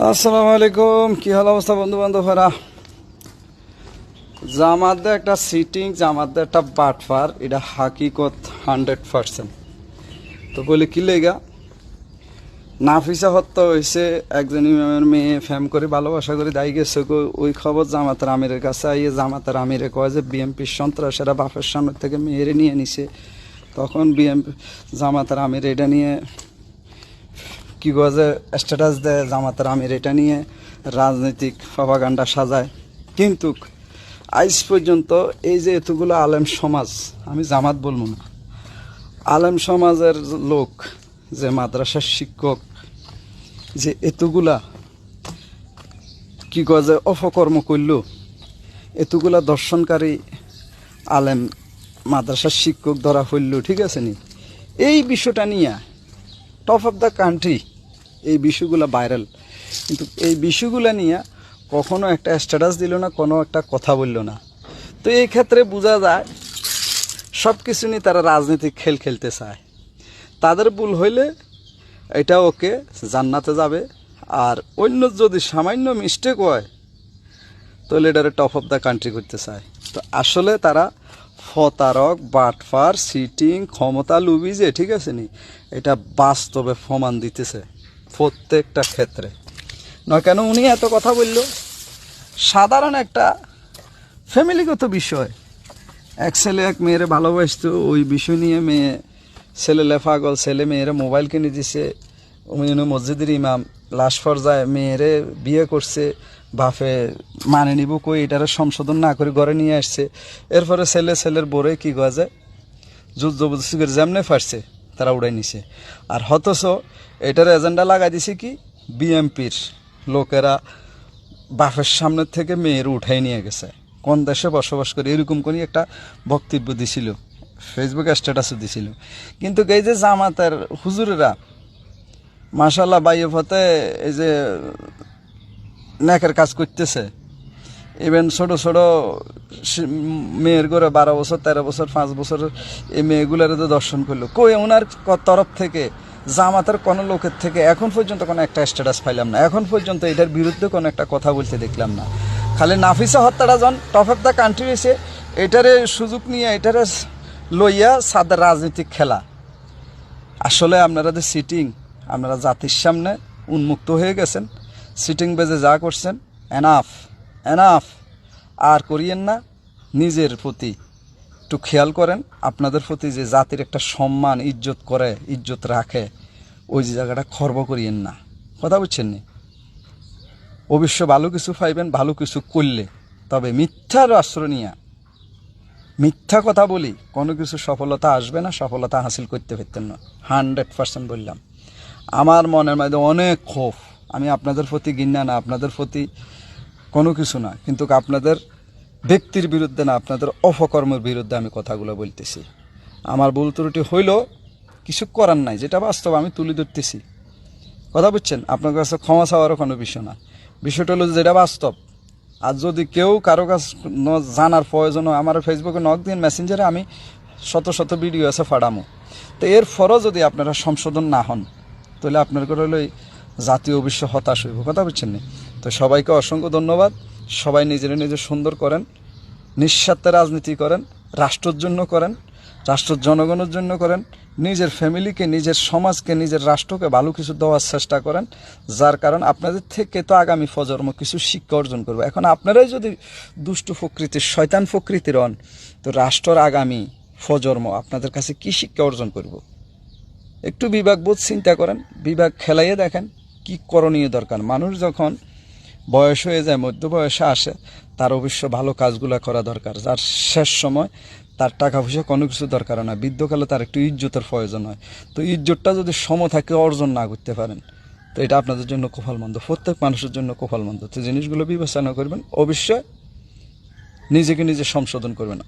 আসসালামু আলাইকুম, কি হাল অবস্থা বন্ধু বান্ধবরা? জামাতদের একটা সিটিং, জামাতদের একটা বাটফার, এটা হাকিকত 100%। তো বলে কি লেগা নাফিসা হত্যা হয়েছে, একজন ইমামের মেয়ে ফ্যাম করে ভালোবাসা করে দায়ী গেছে। ওই খবর জামাতের আমিরের কাছে আইয়ে জামাতের আমিরে কয় যে বিএমপির সন্ত্রাসেরা বাপের সামনে থেকে মেয়েরে নিয়ে নিছে। তখন জামাতের আমির এটা নিয়ে কি গজে স্ট্যাটাস দেয়, জামাতের আমির এটা নিয়ে রাজনৈতিক প্রপাগান্ডা সাজায়। কিন্তু আজ পর্যন্ত এই যে এতগুলো আলেম সমাজ, আমি জামাত বলবো না, আলেম সমাজের লোক, যে মাদ্রাসার শিক্ষক, যে এতগুলা কি গজে অপকর্ম করল, এতগুলা দর্শনকারী আলেম মাদ্রাসার শিক্ষক ধরা হইল, ঠিক আছে নি? এই বিষয়টা নিয়ে টপ অফ দ্য কান্ট্রি এই বিষয়গুলো ভাইরাল, কিন্তু এই বিষয়গুলো নিয়ে কখনো একটা স্ট্যাটাস দিল না, কোনো একটা কথা বলল না। তো এই ক্ষেত্রে বোঝা যায় সব কিছু নিয়ে তারা রাজনৈতিক খেল খেলতে চায়। তাদের ভুল হইলে এটা ওকে জান্নাতে যাবে, আর অন্য যদি সামান্য মিস্টেক হয় তাহলে এটারে টপ অফ দ্য কান্ট্রি করতে চায়। তো আসলে তারা ফতারক, বাটফার, সিটিং, ক্ষমতা লুবি, যে ঠিক আছে নি, এটা বাস্তবে প্রমাণ দিতেছে প্রত্যেকটা ক্ষেত্রে। নয় কেন উনি এত কথা বলল? সাধারণ একটা ফ্যামিলিগত বিষয়, এক ছেলে এক মেয়েরে ভালোবাসত, ওই বিষয় নিয়ে ছেলে লেফাগল, ছেলে মেয়েরে মোবাইল কিনে দিছে, উনি মসজিদের ইমাম, লাশ পর্যায়ে মেয়েরে বিয়ে করছে, বাপে মানে নিব কই এটারে সংশোধন না করে ঘরে নিয়ে আসছে। এরপরে ছেলের বোরে কি গজে যুদ্ধ জবরদস্তি করে যেমনে ফারছে তারা উড়াই নিছে। আর হতছ এটার এজেন্ডা লাগাই দিছে কি, বিএমপির লোকেরা বাপের সামনে থেকে মেয়ের উঠাই নিয়ে গেছে, কোন দেশে বসবাস করে, এরকম করে একটা বক্তব্য দিছিল, ফেসবুকে স্ট্যাটাসও দিছিল। কিন্তু এই যে জামাতের হুজুরেরা মাশাআল্লাহ বাইয়ে ফতে এই যে নেকের কাজ করতেছে, ইভেন ছোট ছোট মেয়ের ঘরে 12 বছর 13 বছর 5 বছর এই মেয়েগুলার দর্শন করলো। কই ওনার তরফ থেকে, জামাতের কোনো লোকের থেকে এখন পর্যন্ত কোনো একটা স্ট্যাটাস পাইলাম না, এখন পর্যন্ত এটার বিরুদ্ধে কোনো একটা কথা বলতে দেখলাম না। খালি নাফিসা হত্যাটা যখন টপ অফ দ্য কান্ট্রি হয়েছে, এটারে সুযোগ নিয়ে এটারে লইয়া সাদের রাজনৈতিক খেলা। আসলে আপনারা যে সিটিং, আপনারা জাতির সামনে উন্মুক্ত হয়ে গেছেন, সিটিং বেজে যা করছেন, এনাফ এনাফ আর করিয়েন না। নিজের প্রতি একটু খেয়াল করেন, আপনাদের প্রতি যে জাতির একটা সম্মান, ইজ্জত করে, ইজ্জত রাখে, ওই যে জায়গাটা খর্ব করিয়েন না। কথা বুঝছেন নি? অবশ্য ভালো কিছু পাইবেন ভালো কিছু করলে, তবে মিথ্যার আশ্রয় নিয়ে মিথ্যা কথা বলি কোনো কিছু সফলতা আসবে না, সফলতা হাসিল করতে পারতেন না। 100% বললাম। আমার মনের মধ্যে অনেক ক্ষোভ, আমি আপনাদের প্রতি ঘৃণা না, আপনাদের প্রতি কোনো কিছু না, কিন্তু আপনাদের ব্যক্তির বিরুদ্ধে না, আপনাদের অপকর্মের বিরুদ্ধে আমি কথাগুলো বলতেছি। আমার ভুল ত্রুটি হইল, কিছু করার নাই, যেটা বাস্তব আমি তুলে ধরতেছি। কথা বুঝছেন? আপনার কাছে ক্ষমা চাওয়ারও কোনো বিষয় না, বিষয়টা হলো যেটা বাস্তব। আর যদি কেউ কারো কাছ জানার প্রয়োজন হয়, আমার ফেসবুকে নক দিন, মেসেঞ্জারে আমি শত শত ভিডিও আছে ফাড়ামো। তো এর ফরও যদি আপনারা সংশোধন না হন, তাহলে আপনার করে হলো জাতীয় অবশ্য হতাশ হইব। কথা বুঝছেন না? তো সবাইকে অসংখ্য ধন্যবাদ। সবাই নিজের নিজে সুন্দর করেন, নিঃস্বার্থে রাজনীতি করেন, রাষ্ট্রের জন্য করেন, রাষ্ট্রের জনগণের জন্য করেন, নিজের ফ্যামিলিকে, নিজের সমাজকে, নিজের রাষ্ট্রকে ভালো কিছু দেওয়ার চেষ্টা করেন। যার কারণ আপনাদের থেকে তো আগামী প্রজন্ম কিছু শিক্ষা অর্জন করবে। এখন আপনারাই যদি দুষ্ট প্রকৃতির, শয়তান প্রকৃতির হন, তো রাষ্ট্রের আগামী প্রজন্ম আপনাদের কাছে কি শিক্ষা অর্জন করব? একটু বিবেকবোধ চিন্তা করেন, বিবেক খেলাইয়ে দেখেন কি করণীয় দরকার। মানুষ যখন বয়স হয়ে যায়, মধ্য বয়সে আসে, তার অবশ্য ভালো কাজগুলো করা দরকার। যার শেষ সময় তার টাকা পয়সা কোনো কিছু দরকার না, বৃদ্ধকালে তার একটু ইজ্জতের প্রয়োজন হয়। তো ইজ্জতটা যদি সম থাকে অর্জন না করতে পারেন, তো এটা আপনাদের জন্য কুফলমন্দ, প্রত্যেক মানুষের জন্য কুফলমন্দ। তো জিনিসগুলো বিবেচনা করবেন, অবশ্যই নিজেকে নিজে সংশোধন করবেন।